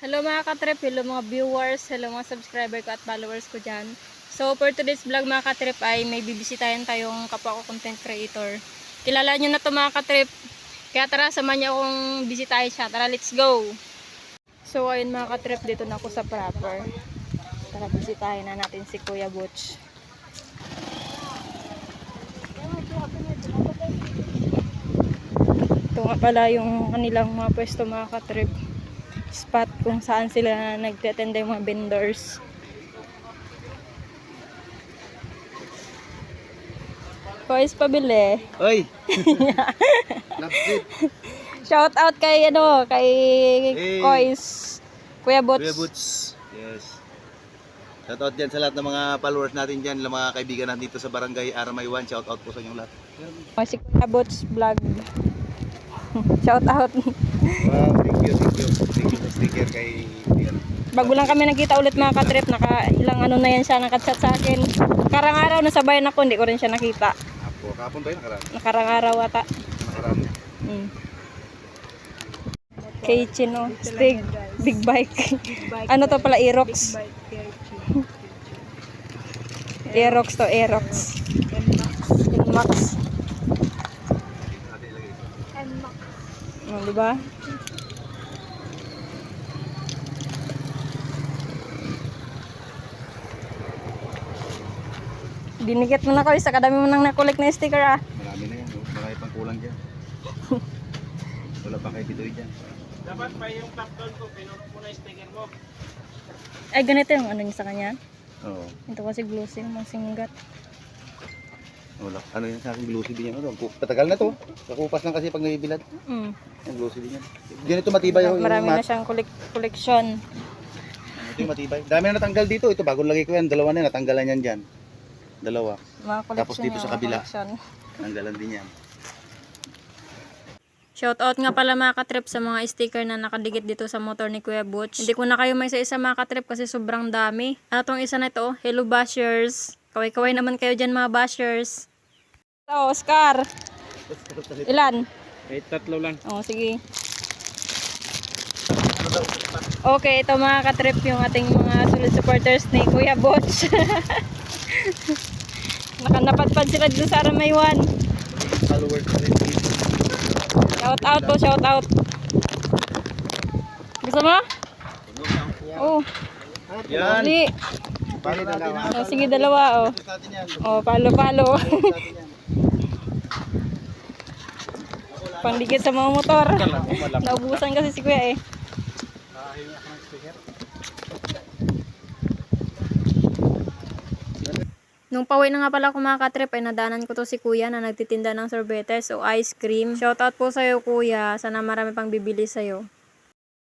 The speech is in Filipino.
Hello mga katrip, hello mga viewers, hello mga subscriber ko at followers ko dyan. So for today's vlog mga katrip ay may bibisitahin tayong kapwa ko content creator. Kilala nyo na to mga katrip, kaya tara samahan niyo akong bisitahin siya. Tara, let's go! So ayun mga katrip, dito na ako sa proper. Tara, bisitahin na natin si Kuya Butch. Ito nga pala yung kanilang mga pwesto mga katrip. Spot kung saan sila nagtetenda yung mga vendors. Kois pabili. Oy. Shout out kay Hey. Kois. Kuya Butch. Kuya Butch. Yes. Shout out dyan sa lahat ng mga followers natin dyan, mga kaibigan natin dito sa Barangay Aramay 1. Shout out po sa inyong lahat. Si Kuya Butch vlog. Shout out. Wow, thank you sa sticker kay Bago lang kami nagkita ulit mga katrip, ilang ano na yan siya nakachat sa akin. Nakarang araw nasabayan ako, hindi ko rin siya nakita. Apo, kapon ba yun? Nakarang araw ata. Nakaraan. Kay Chino, Stig, big bike. Ano to pala, Aerox. Aerox to, Aerox. Max. Diba? Dinikit mo na ko, isa kadami mo nang nakulik na sticker ah. Marami na yan. Marami pang kulang dyan. Wala pa kay Bidoy dyan. Dapat pa yung top down ko, pinuno mo na yung sticker mo. Ay, ganito yung ano niya sa kanya. Oo. Ito kasi glossy, masinggat. Wala. Ano yan sa akin, glossy din yan. Ano? Patagal na to. Kakupas lang kasi pag nabibilad. Yung glossy din yan. Ganito matibay yung Marami na mat. siyang koleksyon. Ito yung matibay. Dami na natanggal dito. Ito bagong lagay ko yan. Dalawa na natanggalan yan dyan. Dalawa. Mga koleksyon. Tapos dito niya, sa mga kabila. koleksyon. Tanggalan din yan. Shoutout nga pala mga katrip sa mga sticker na nakadikit dito sa motor ni Kuya Butch. Hindi ko na kayo may isa-isa mga katrip kasi sobrang dami. Ano tong isa na ito? Hello bashers. Kaway-kaway naman kayo dyan mga bashers. Ito, Oscar. Ilan? Eh, tatlo lang. Oh, sige. Okay, ito mga katrip yung ating mga solid supporters ni Kuya Butch. Nakanapadpad sila dito sa Aramaywan. Followers na rin. Shout out po, shout out. Gusto mo? Oh, Yan. hindi. Bali dalawa. Oh, sige, dalawa oh. Natin yan. Oh, palo-palo. Natin yan. Pandikit sa mga motor. Naubusan kasi si Kuya eh. Nung pauwi na nga pala ako mga katrip ay nadanan ko to si Kuya na nagtitinda ng sorbetes o ice cream. Shoutout po sa'yo Kuya. Sana marami pang bibili sa'yo.